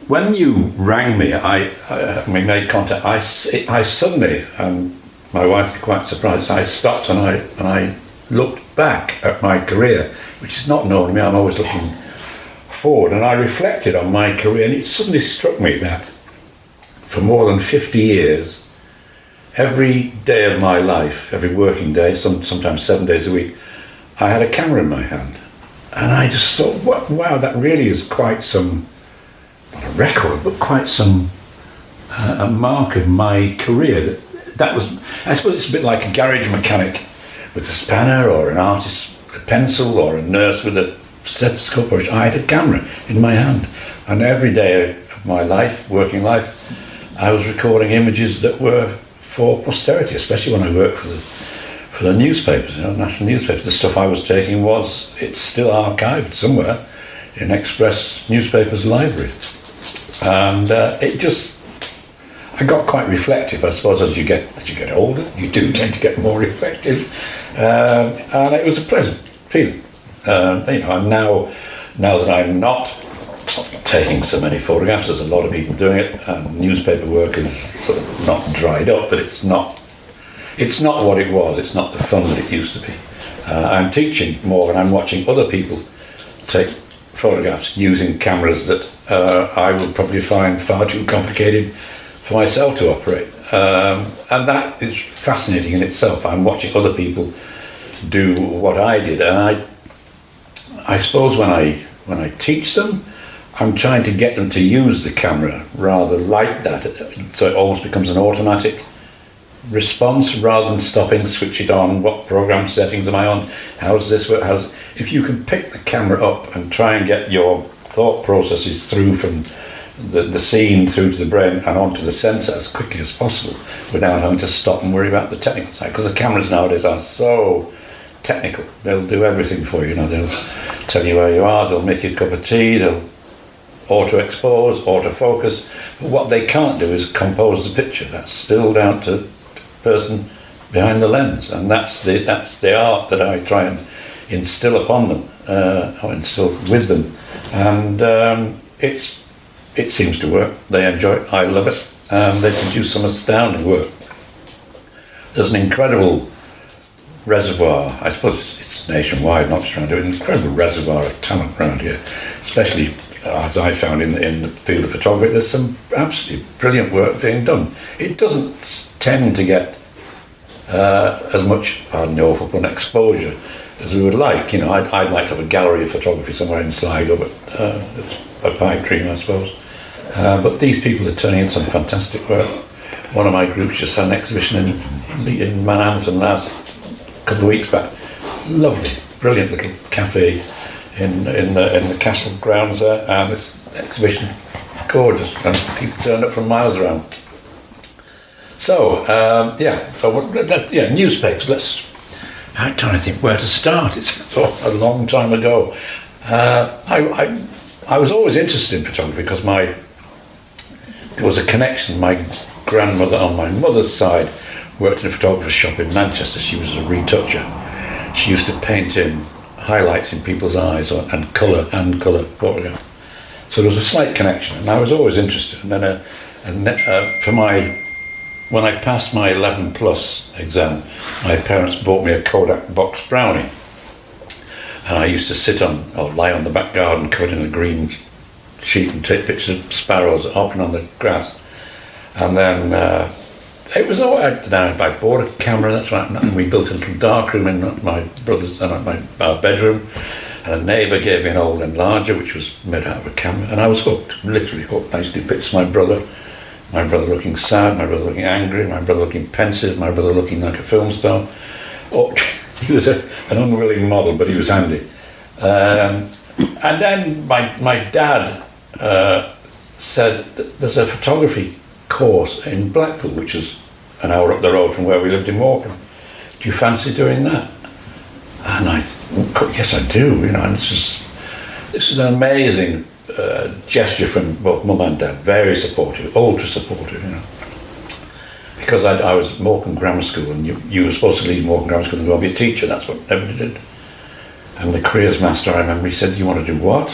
when you rang me, we made contact. I suddenly, my wife was quite surprised. I stopped and I looked back at my career, which is not known to me. I'm always looking forward, and I reflected on my career, and it suddenly struck me that for more than 50 years, every day of my life, every working day, sometimes 7 days a week, I had a camera in my hand. And I just thought, wow, that really is quite some, not a record, but quite some, a mark of my career. That was, I suppose it's a bit like a garage mechanic with a spanner, or an artist with a pencil, or a nurse with a stethoscope. Or I had a camera in my hand. And every day of my life, working life, I was recording images that were for posterity, especially when I worked for the newspapers, national newspapers. The stuff I was taking it's still archived somewhere in Express newspapers library. And I got quite reflective, I suppose. As you get older, you do tend to get more reflective, and it was a pleasant feeling. And now that I'm not taking so many photographs, there's a lot of people doing it, and newspaper work is sort of not dried up, but it's not what it was. It's not the fun that it used to be. I'm teaching more, and I'm watching other people take photographs using cameras that I would probably find far too complicated for myself to operate. And that is fascinating in itself. I'm watching other people do what I did, and I suppose when I teach them, I'm trying to get them to use the camera rather like that, so it almost becomes an automatic response rather than stopping, switch it on, what program settings am I on, how does this work, if you can pick the camera up and try and get your thought processes through from the scene through to the brain and onto the sensor as quickly as possible without having to stop and worry about the technical side, because the cameras nowadays are so technical. They'll do everything for you. They'll tell you where you are, they'll make you a cup of tea, they'll auto-expose, auto-focus, but what they can't do is compose the picture. That's still down to the person behind the lens, and that's the art that I try and instill upon them, or instill with them, and it seems to work. They enjoy it, I love it, and they produce some astounding work. There's an incredible reservoir, I suppose it's nationwide, not just around here, an incredible reservoir of talent around here, especially as I found in the field of photography. There's some absolutely brilliant work being done. It doesn't tend to get as much, pardon the awful pun, exposure as we would like. I'd like to have a gallery of photography somewhere in Sligo, but it's a pipe dream, I suppose. But these people are turning in some fantastic work. One of my groups just had an exhibition in Manhattan last couple of weeks back. Lovely, brilliant little cafe in the castle grounds there, and this exhibition, gorgeous, and people turned up from miles around. So newspapers. I'm trying to think where to start. It's a long time ago. I was always interested in photography because there was a connection. My grandmother on my mother's side worked in a photographer's shop in Manchester. She was a retoucher. She used to paint in highlights in people's eyes and colour photograph. So there was a slight connection, and I was always interested. And then when I passed my 11 plus exam, my parents bought me a Kodak box Brownie, and I used to lie on the back garden covered in a green sheet and take pictures of sparrows hopping on the grass. And then it was all right. Then I bought a camera, that's right, and we built a little dark room in my brother's our bedroom, and a neighbour gave me an old enlarger which was made out of a camera, and I was hooked, literally hooked. I used to do pictures of my brother looking sad, my brother looking angry, my brother looking pensive, my brother looking like a film star. Oh, he was an unwilling model, but he was handy. And then my dad said that there's a photography course in Blackpool, which is an hour up the road from where we lived in Morecambe. Do you fancy doing that? And I thought, yes, I do. And this is an amazing gesture from both mum and dad. Very supportive, ultra supportive. Because I was at Morecambe Grammar School, and you were supposed to leave Morecambe Grammar School and go be a teacher. That's what everybody did. And the careers master, I remember, he said, "You want to do what?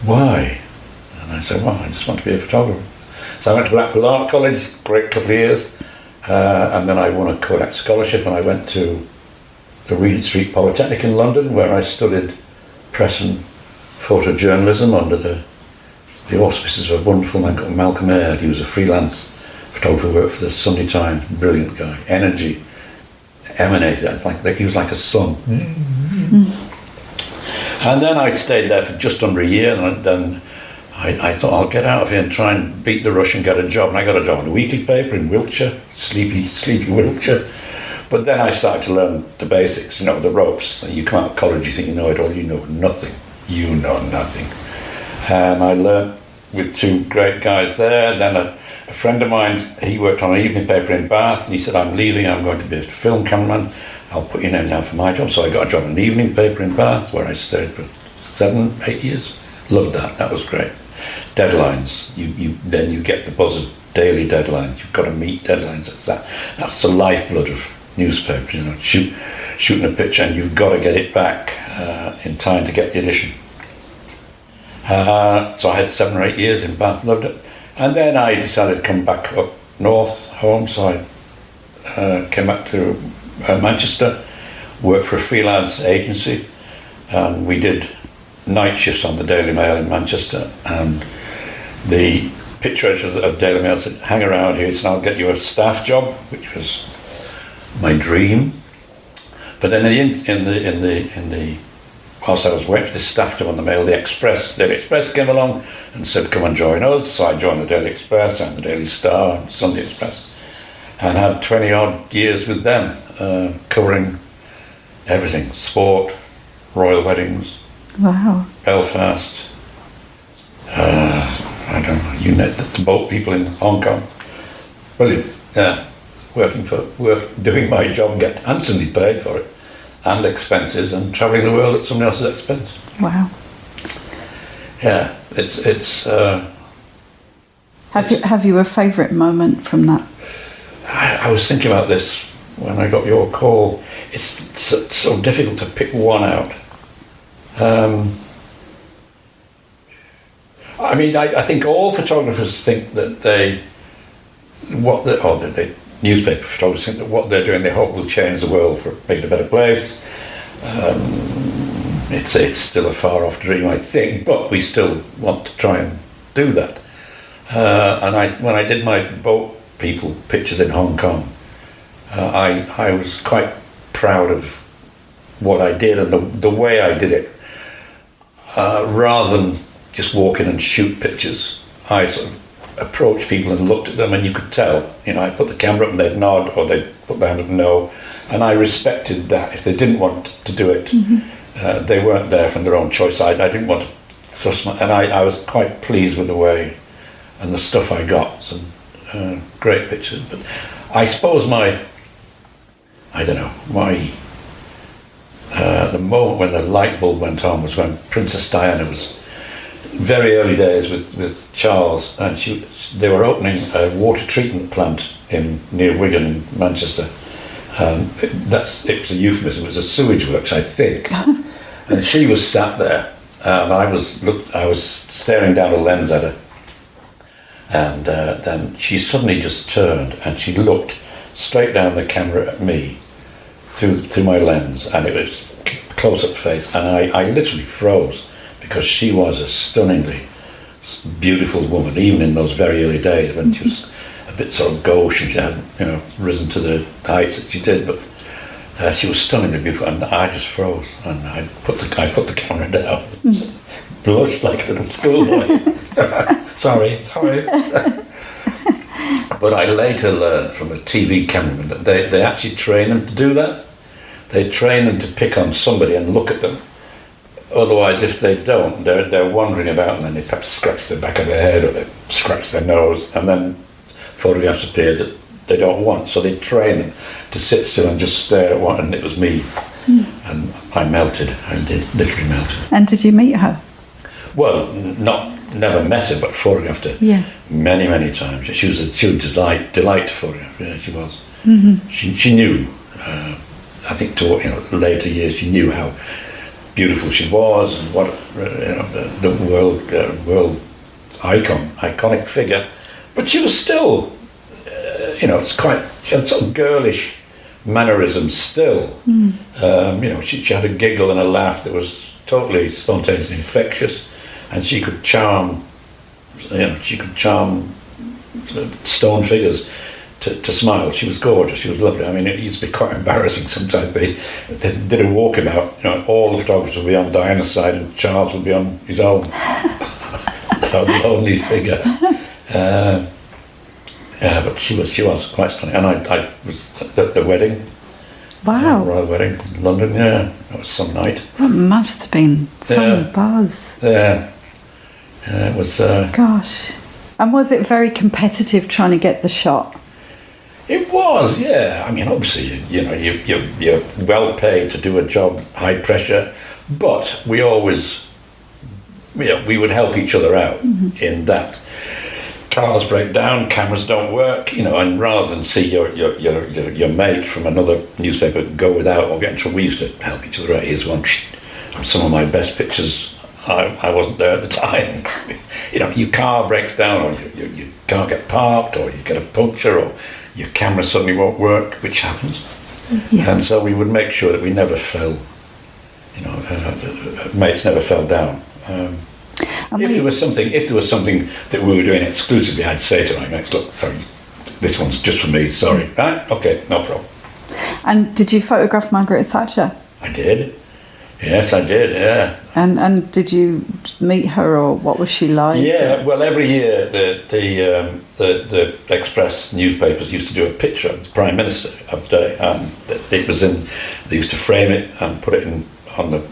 Why?" And I said, well, I just want to be a photographer. So I went to Blackpool Art College, great couple of years, and then I won a Kodak scholarship, and I went to the Regent Street Polytechnic in London, where I studied press and photojournalism under the auspices of a wonderful man called Malcolm Aird. He was a freelance photographer who worked for the Sunday Times, brilliant guy, energy emanated, he was like a sun. And then I stayed there for just under a year, and then I thought I'll get out of here and try and beat the rush and get a job. And I got a job in a weekly paper in Wiltshire, sleepy Wiltshire. But then I started to learn the basics, the ropes. You come out of college, you think you know it all, you know nothing. You know nothing. And I learned with two great guys there. Then a friend of mine, he worked on an evening paper in Bath, and he said, I'm leaving, I'm going to be a film cameraman. I'll put your name down for my job. So I got a job in an evening paper in Bath, where I stayed for 7-8 years. Loved that was great. Deadlines, then you get the buzz of daily deadlines. You've got to meet deadlines. That's the lifeblood of newspapers, shooting a picture, and you've got to get it back in time to get the edition. So I had 7 or 8 years in Bath, loved it. And then I decided to come back up north, home, so I came back to Manchester, worked for a freelance agency, and we did night shifts on the Daily Mail in Manchester, and the picture editor of Daily Mail said, hang around here, and I'll get you a staff job, which was my dream. But then whilst I was waiting for this staff job on the Mail, Daily Express came along and said, come and join us. So I joined the Daily Express and the Daily Star and Sunday Express, and had 20 odd years with them, covering everything: sport, royal weddings, wow, Belfast, I don't know, you know, the boat people in Hong Kong. Brilliant. Doing my job, get handsomely paid for it, and expenses, and travelling the world at somebody else's expense. Wow. Yeah, it's. Have you a favourite moment from that? I was thinking about this when I got your call. It's so difficult to pick one out. I mean, I think all photographers think that the newspaper photographers think that what they're doing, they hope will change the world, for make it a better place. It's still a far off dream, I think, but we still want to try and do that. And when I did my boat people pictures in Hong Kong, I was quite proud of what I did and the way I did it. Rather than just walk in and shoot pictures, I sort of approached people and looked at them, and you could tell, I put the camera up and they'd nod, or they'd put their hand up no, and I respected that. If they didn't want to do it, they weren't there from their own choice. I didn't want to thrust and I was quite pleased with the way and the stuff I got. Some great pictures, but I suppose the moment when the light bulb went on was when Princess Diana was very early days with Charles, and they were opening a water treatment plant near Wigan in Manchester. It was a euphemism. It was a sewage works, I think. And she was sat there, and I was staring down a lens at her, and then she suddenly just turned and she looked straight down the camera at me through my lens, and it was close-up face, and I literally froze, because she was a stunningly beautiful woman, even in those very early days when she was a bit sort of gauche and she hadn't risen to the heights that she did, but she was stunningly beautiful, and I just froze, and I put the camera down, blushed like a little schoolboy. sorry. But I later learned from a TV cameraman that they actually train them to do that. They train them to pick on somebody and look at them. Otherwise, if they don't, they're wandering about, and then they have to scratch the back of their head, or they scratch their nose, and then photographs appear that they don't want. So they train them to sit still and just stare at one, and it was me. And I melted. I literally melted. And did you meet her? Well, never met her, but photographed her many, many times. She was a delight to photograph. Yeah, she was. Mm-hmm. She knew. I think toward later years, she knew how beautiful she was, and what the world iconic figure, but she was still, she had sort of girlish mannerisms still. She had a giggle and a laugh that was totally spontaneous and infectious, and she could charm stone figures to smile. She was gorgeous. She was lovely. I mean, it used to be quite embarrassing sometimes. They did a walkabout. All the photographers would be on Diana's side, and Charles would be on his own. A lonely figure. But she was quite stunning. And I was at the wedding. Wow. Royal wedding in London. Yeah, that was some night. That must have been some buzz. Yeah. It was. Gosh. And was it very competitive trying to get the shot? It was, yeah. I mean, obviously, you're well paid to do a job, high pressure, but we always, we would help each other out in that. Cars break down, cameras don't work, and rather than see your mate from another newspaper go without or get in trouble, we used to help each other out. Here's one. Some of my best pictures, I wasn't there at the time. Your car breaks down, or you can't get parked, or you get a puncture, or your camera suddenly won't work, which happens. Yeah. And so we would make sure that we never fell, mates never fell down. If there was something that we were doing exclusively, I'd say to my mates, look, sorry, this one's just for me, sorry. Right? Okay, no problem. And did you photograph Margaret Thatcher? I did. Yes, I did, yeah. And did you meet her, or what was she like? Yeah, well, every year the Express newspapers used to do a picture of the Prime Minister of the day, and it was they used to frame it and put it on the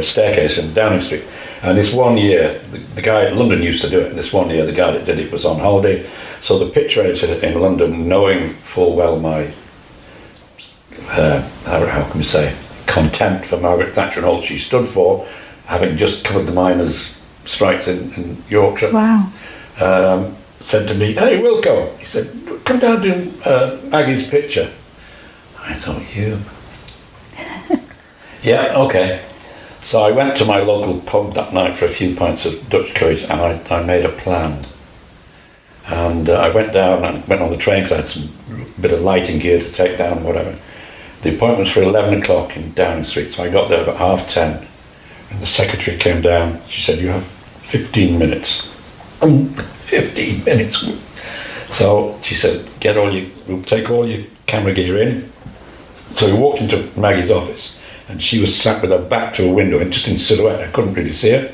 staircase in Downing Street. And this one year, the guy in London used to do it, and this one year the guy that did it was on holiday, so the picture editor in London, knowing full well my, how can we say, contempt for Margaret Thatcher and all she stood for, having just covered the miners' strikes in Yorkshire. Wow. Said to me, "Hey, Wilco," he said, "come down to Maggie's picture." I thought, you. Yeah, okay. So I went to my local pub that night for a few pints of Dutch courage, and I made a plan. And I went down and went on the train because I had some bit of lighting gear to take down, whatever. The appointment was for 11 o'clock in Downing Street, so I got there about 10:30, and the secretary came down. She said, "You have 15 minutes." 15 minutes. So she said, we'll take all your camera gear in. So we walked into Maggie's office, and she was sat with her back to a window and just in silhouette. I couldn't really see her.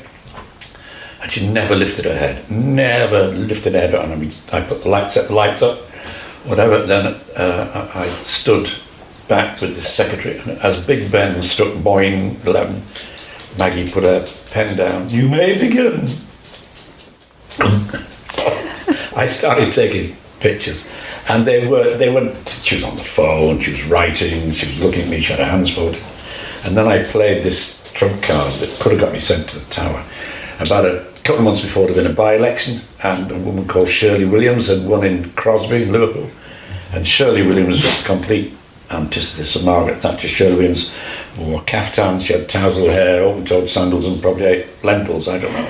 And she never lifted her head. I mean, I put set the lights up, whatever. Then I stood back with the secretary, and as Big Ben struck boing 11, Maggie put her pen down. "You may begin." So I started taking pictures, and they were. She was on the phone, she was writing, she was looking at me, she had her hands folded, and then I played this trump card that could have got me sent to the Tower. About a couple of months before, there had been a by-election, and a woman called Shirley Williams had won in Crosby in Liverpool, and Shirley Williams was a complete antithesis of Margaret Thatcher. Shirley Williams wore caftans, she had tousled hair, open-toed sandals, and probably ate lentils, I don't know.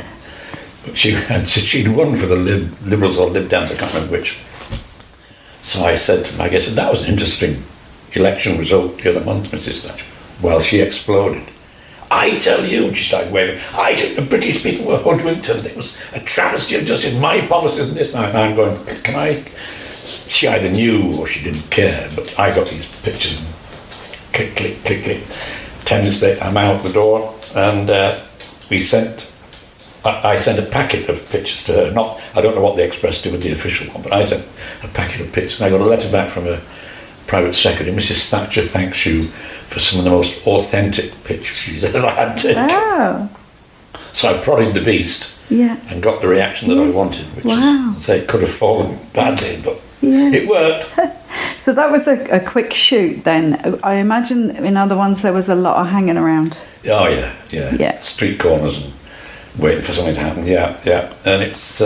But she'd won for the Liberals or Lib Dems, I can't remember which. So I said to Maggie, "That was an interesting election result the other month, Mrs. Thatcher." Well, she exploded. "I tell you," and she started waving, "I think the British people were hoodwinked, and it was a travesty of justice, my policies and this." And I'm going, "Can I?" She either knew or she didn't care, but I got these pictures and click, click, click, click. 10 minutes later, I'm out the door, and I sent a packet of pictures to her. I don't know what the Express did with the official one, but I sent a packet of pictures, and I got a letter back from her private secretary. "Mrs. Thatcher thanks you for some of the most authentic pictures she's ever had taken." Wow. So I prodded the beast and got the reaction that I wanted, which is, it could have fallen badly, but it worked. So that was a quick shoot then. I imagine in other ones there was a lot of hanging around. Oh yeah. Street corners and waiting for something to happen. Yeah. And it's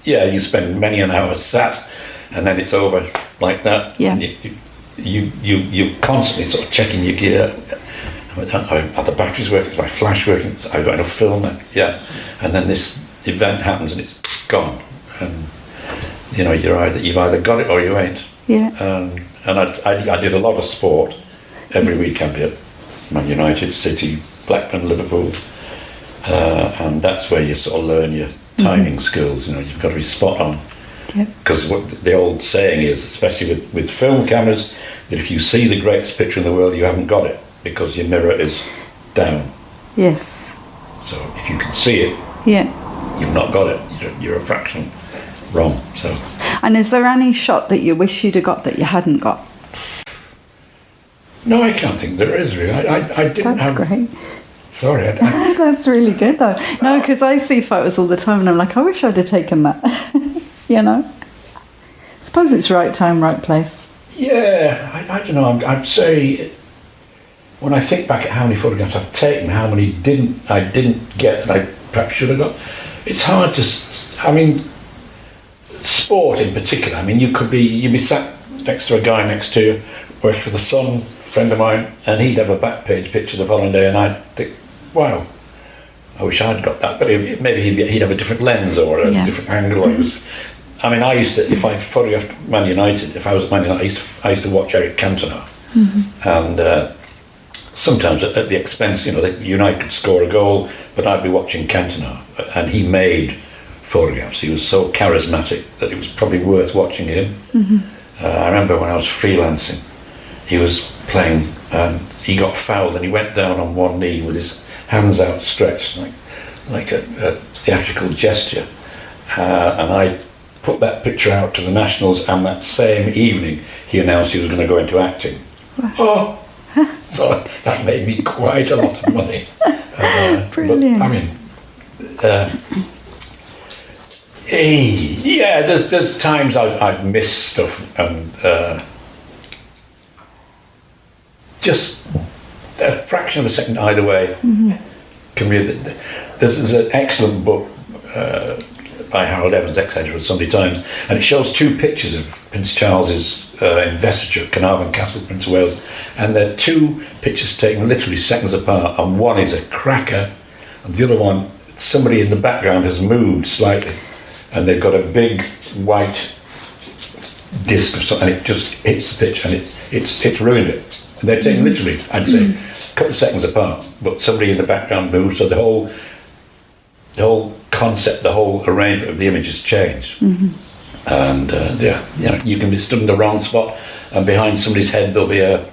you spend many an hour sat, and then it's over like that. Yeah. And you constantly sort of checking your gear. Are the batteries working? Is my flash working? I've got enough film. Yeah. And then this event happens, and it's gone, and you've either got it or you ain't. Yeah. And I did a lot of sport every weekend at Man United, City, Blackburn, Liverpool, and that's where you sort of learn your timing skills. You've got to be spot on. Because what the old saying is, especially with film cameras, that if you see the greatest picture in the world, you haven't got it because your mirror is down. Yes. So if you can see it, you've not got it. You're a fraction wrong. So. And is there any shot that you wish you'd have got that you hadn't got? No, I can't think there is really. I didn't. That's great. Sorry. That's really good though. No, because I see photos all the time and I'm like, I wish I'd have taken that. I suppose it's right time, right place. Yeah, I don't know. I'd say when I think back at how many photographs I've taken, how many I didn't get that I perhaps should have got. It's hard to. Sport in particular. you'd be sat next to a guy next to you, working for the Sun, friend of mine, and he'd have a back page picture the following day, and I'd think, wow, I wish I'd got that. But maybe he'd have a different lens or a different angle. I used to, if I photographed Man United, if I was at Man United, I used to watch Eric Cantona, and sometimes at the expense, United could score a goal, but I'd be watching Cantona, and he made photographs. He was so charismatic that it was probably worth watching him. I remember when I was freelancing, he was playing, and he got fouled, and he went down on one knee with his hands outstretched, like a theatrical gesture, and I put that picture out to the Nationals, and that same evening he announced he was going to go into acting. Wow. So that made me quite a lot of money. Brilliant. But, there's times I've missed stuff, and just a fraction of a second either way can be. There's an excellent book by Harold Evans, ex-editor of Sunday Times, and it shows two pictures of Prince Charles's investiture at Carnarvon Castle, Prince of Wales, and they're two pictures taken literally seconds apart, and one is a cracker, and the other one, somebody in the background has moved slightly, and they've got a big white disc of something, and it just hits the picture, and it's ruined it. And they're taken literally, I'd say, a couple of seconds apart, but somebody in the background moved, so the whole concept, the whole arrangement of the image has changed. And you can be stood in the wrong spot, and behind somebody's head there'll be a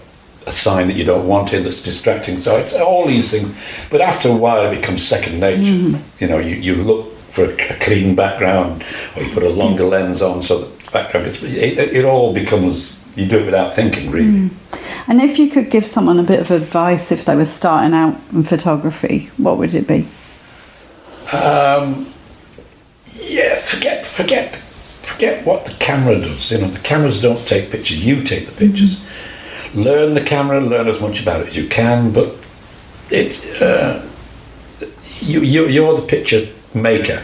sign that you don't want in that's distracting. So it's all these things, but after a while it becomes second nature. You look for a clean background, or you put a longer lens on so that the background gets, it all becomes, you do it without thinking really. And if you could give someone a bit of advice if they were starting out in photography, what would it be? Forget what the camera does. The cameras don't take pictures, you take the pictures. Learn the camera, learn as much about it as you can, but you're the picture maker.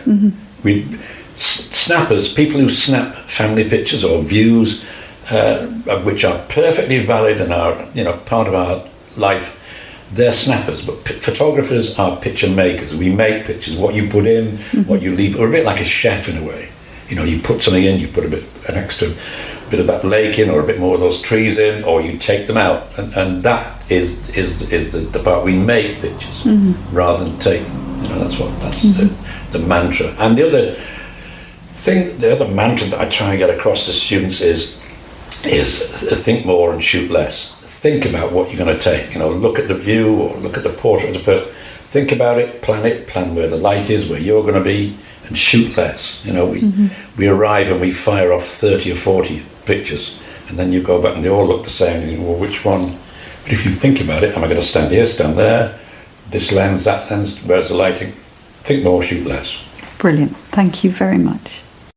Snappers, people who snap family pictures or views, which are perfectly valid and are part of our life, they're snappers, but photographers are picture makers. We make pictures. What you put in, what you leave, or a bit like a chef in a way. You put something in, you put an extra bit of that lake in, or a bit more of those trees in, or you take them out, and that is the part. We make pictures rather than take them. That's the mantra. And the other mantra that I try and get across to students is think more and shoot less. Think about what you're going to take. Look at the view or look at the portrait of the person. Think about it, plan where the light is, where you're going to be, and shoot less. We arrive and we fire off 30 or 40 pictures, and then you go back and they all look the same. And you think, well, which one? But if you think about it, am I going to stand here, stand there? This lens, that lens, where's the lighting? Think more, shoot less. Brilliant. Thank you very much.